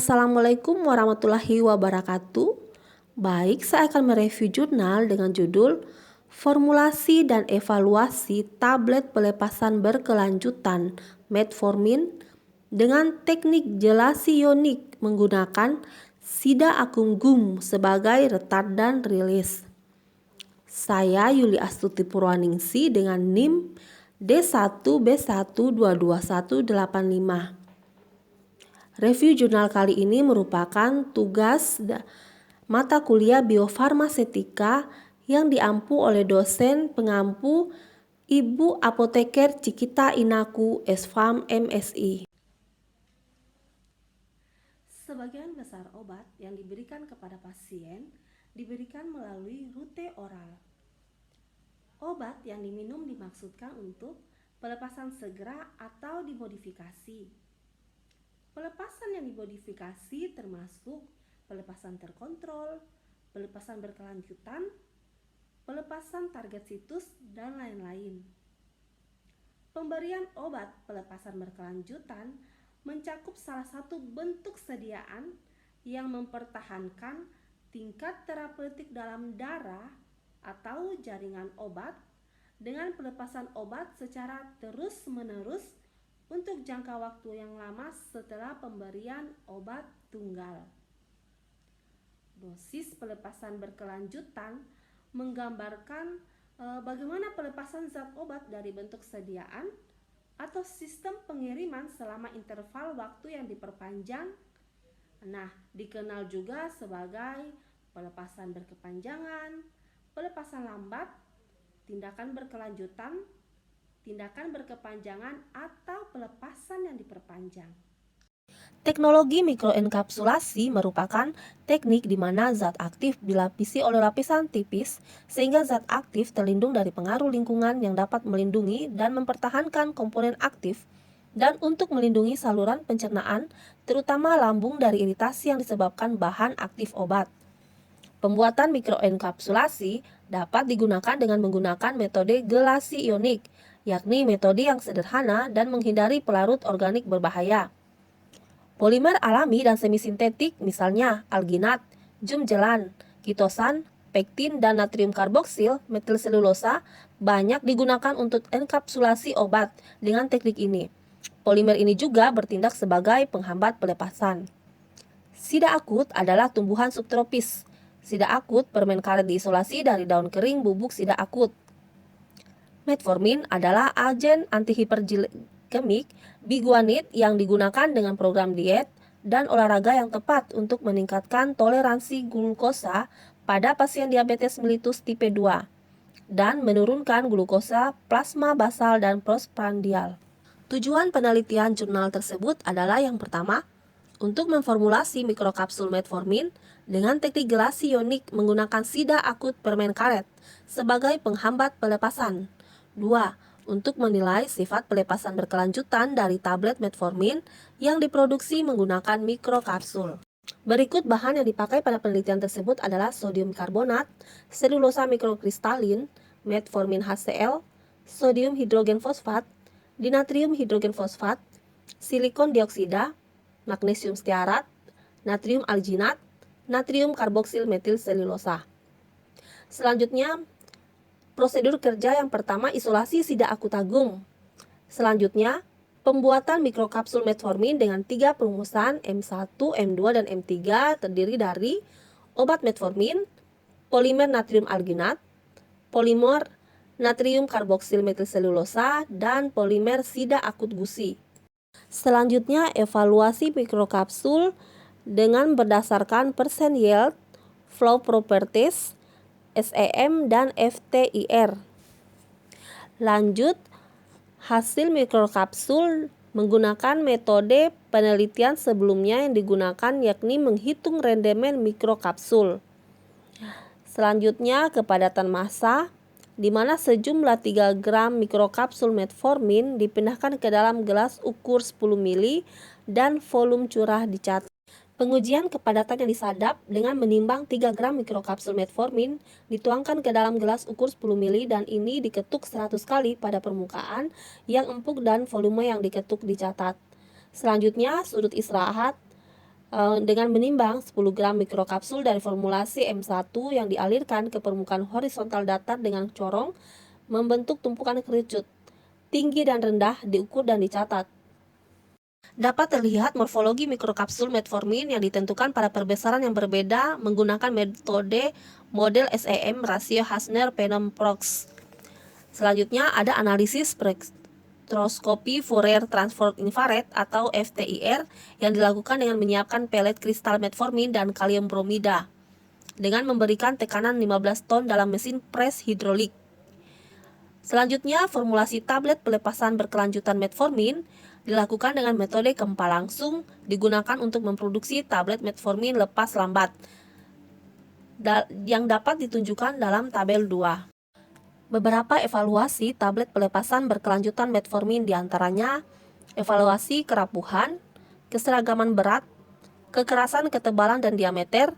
Assalamualaikum warahmatullahi wabarakatuh. Baik, saya akan mereview jurnal dengan judul Formulasi dan Evaluasi Tablet Pelepasan Berkelanjutan Metformin dengan Teknik Jelasi Ionik menggunakan Sida Akum Gum sebagai retardan rilis. Saya Yuli Astuti Purwaningsi dengan NIM D1B1222185. Review jurnal kali ini merupakan tugas mata kuliah biofarmasetika yang diampu oleh dosen pengampu Ibu Apoteker Cikita Inaku SFAM MSI. Sebagian besar obat yang diberikan kepada pasien diberikan melalui rute oral. Obat yang diminum dimaksudkan untuk pelepasan segera atau dimodifikasi. Pelepasan yang dimodifikasi termasuk pelepasan terkontrol, pelepasan berkelanjutan, pelepasan target situs, dan lain-lain. Pemberian obat pelepasan berkelanjutan mencakup salah satu bentuk sediaan yang mempertahankan tingkat terapeutik dalam darah atau jaringan obat dengan pelepasan obat secara terus-menerus untuk jangka waktu yang lama setelah pemberian obat tunggal. Dosis pelepasan berkelanjutan menggambarkan bagaimana pelepasan zat obat dari bentuk sediaan atau sistem pengiriman selama interval waktu yang diperpanjang. Nah, dikenal juga sebagai pelepasan berkepanjangan, pelepasan lambat, tindakan berkelanjutan, tindakan berkepanjangan, atau pelepasan yang diperpanjang. Teknologi mikroenkapsulasi merupakan teknik di mana zat aktif dilapisi oleh lapisan tipis sehingga zat aktif terlindung dari pengaruh lingkungan yang dapat melindungi dan mempertahankan komponen aktif dan untuk melindungi saluran pencernaan, terutama lambung dari iritasi yang disebabkan bahan aktif obat. Pembuatan mikroenkapsulasi dapat digunakan dengan menggunakan metode gelasi ionik, yakni metode yang sederhana dan menghindari pelarut organik berbahaya. Polimer alami dan semisintetik misalnya alginat, jumjelan, kitosan, pektin, dan natrium karboksil metilselulosa banyak digunakan untuk enkapsulasi obat dengan teknik ini. Polimer ini juga bertindak sebagai penghambat pelepasan. Sida akut adalah tumbuhan subtropis. Sida akut permen karet diisolasi dari daun kering bubuk sida akut. Metformin adalah agen antihiperglikemik biguanid yang digunakan dengan program diet dan olahraga yang tepat untuk meningkatkan toleransi glukosa pada pasien diabetes mellitus tipe 2 dan menurunkan glukosa plasma basal dan postprandial. Tujuan penelitian jurnal tersebut adalah yang pertama, untuk memformulasi mikrokapsul metformin dengan teknik gelasi ionik menggunakan sida akut permen karet sebagai penghambat pelepasan. 2. Untuk menilai sifat pelepasan berkelanjutan dari tablet metformin yang diproduksi menggunakan mikrokapsul. Berikut bahan yang dipakai pada penelitian tersebut adalah sodium karbonat, selulosa mikrokristalin, metformin HCl, sodium hidrogen fosfat, dinatrium hidrogen fosfat, silikon dioksida, magnesium stearat, natrium alginat, natrium karboksil metil selulosa. Selanjutnya, prosedur kerja yang pertama isolasi sida akut agung. Selanjutnya, pembuatan mikrokapsul metformin dengan 3 perumusan M1, M2, dan M3 terdiri dari obat metformin, polimer natrium alginat, polimer natrium karboksil metilselulosa, dan polimer sida akut gusi. Selanjutnya, evaluasi mikrokapsul dengan berdasarkan persen yield, flow properties, SEM, dan FTIR. Lanjut, hasil mikrokapsul menggunakan metode penelitian sebelumnya yang digunakan yakni menghitung rendemen mikrokapsul. Selanjutnya, kepadatan massa di mana sejumlah 3 gram mikrokapsul metformin dipindahkan ke dalam gelas ukur 10 ml dan volume curah dicatat. Pengujian kepadatan yang disadap dengan menimbang 3 gram mikrokapsul metformin dituangkan ke dalam gelas ukur 10 ml dan ini diketuk 100 kali pada permukaan yang empuk dan volume yang diketuk dicatat. Selanjutnya, sudut istirahat dengan menimbang 10 gram mikrokapsul dari formulasi M1 yang dialirkan ke permukaan horizontal datar dengan corong membentuk tumpukan kerucut. Tinggi dan rendah diukur dan dicatat. Dapat terlihat morfologi mikrokapsul metformin yang ditentukan pada perbesaran yang berbeda menggunakan metode model SEM rasio Hasner-Penham-Prox. Selanjutnya ada analisis spektroskopi Fourier Transform Infrared atau FTIR yang dilakukan dengan menyiapkan pelet kristal metformin dan kalium bromida dengan memberikan tekanan 15 ton dalam mesin pres hidrolik. Selanjutnya, formulasi tablet pelepasan berkelanjutan metformin dilakukan dengan metode gempa langsung digunakan untuk memproduksi tablet metformin lepas lambat yang dapat ditunjukkan dalam tabel 2. Beberapa evaluasi tablet pelepasan berkelanjutan metformin diantaranya evaluasi kerapuhan, keseragaman berat, kekerasan, ketebalan, dan diameter,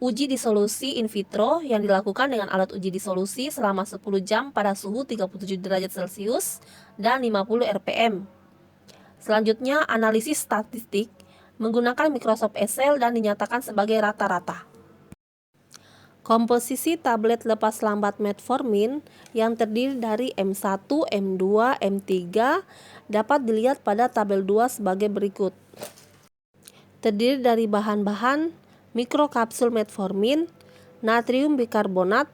uji disolusi in vitro yang dilakukan dengan alat uji disolusi selama 10 jam pada suhu 37 derajat Celcius dan 50 rpm. Selanjutnya, analisis statistik menggunakan Microsoft Excel dan dinyatakan sebagai rata-rata. Komposisi tablet lepas lambat metformin yang terdiri dari M1, M2, M3 dapat dilihat pada tabel 2 sebagai berikut. Terdiri dari bahan-bahan mikrokapsul metformin, natrium bikarbonat,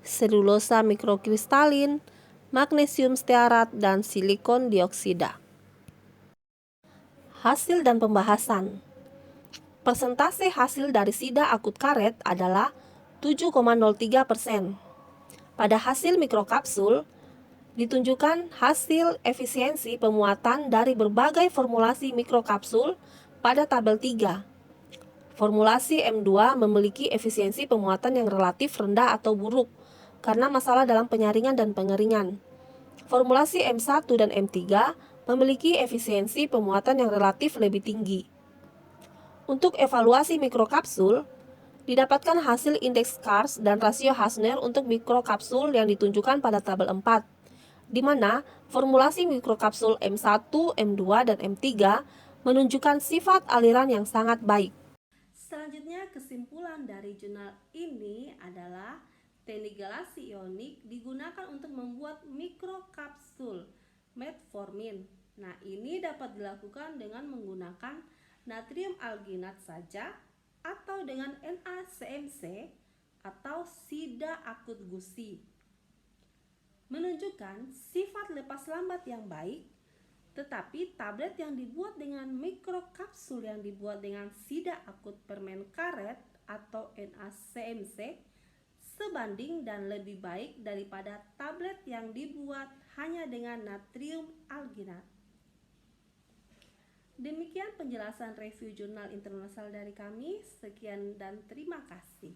selulosa mikrokristalin, magnesium stearat, dan silikon dioksida. Hasil dan pembahasan. Persentase hasil dari SIDA akut karet adalah 7,03%. Pada hasil mikrokapsul, ditunjukkan hasil efisiensi pemuatan dari berbagai formulasi mikrokapsul pada tabel 3. Formulasi M2 memiliki efisiensi pemuatan yang relatif rendah atau buruk karena masalah dalam penyaringan dan pengeringan. Formulasi M1 dan M3 memiliki efisiensi pemuatan yang relatif lebih tinggi. Untuk evaluasi mikrokapsul, didapatkan hasil indeks Kars dan rasio Hasner untuk mikrokapsul yang ditunjukkan pada tabel 4, di mana formulasi mikrokapsul M1, M2, dan M3 menunjukkan sifat aliran yang sangat baik. Selanjutnya, kesimpulan dari jurnal ini adalah teknik galasi ionik digunakan untuk membuat mikrokapsul metformin. Nah, ini dapat dilakukan dengan menggunakan natrium alginat saja atau dengan NaCMC atau SIDA akut gusi. Menunjukkan sifat lepas lambat yang baik, tetapi tablet yang dibuat dengan mikrokapsul yang dibuat dengan SIDA akut permen karet atau NaCMC sebanding dan lebih baik daripada tablet yang dibuat hanya dengan natrium alginat. Demikian penjelasan review jurnal internasional dari kami. Sekian dan terima kasih.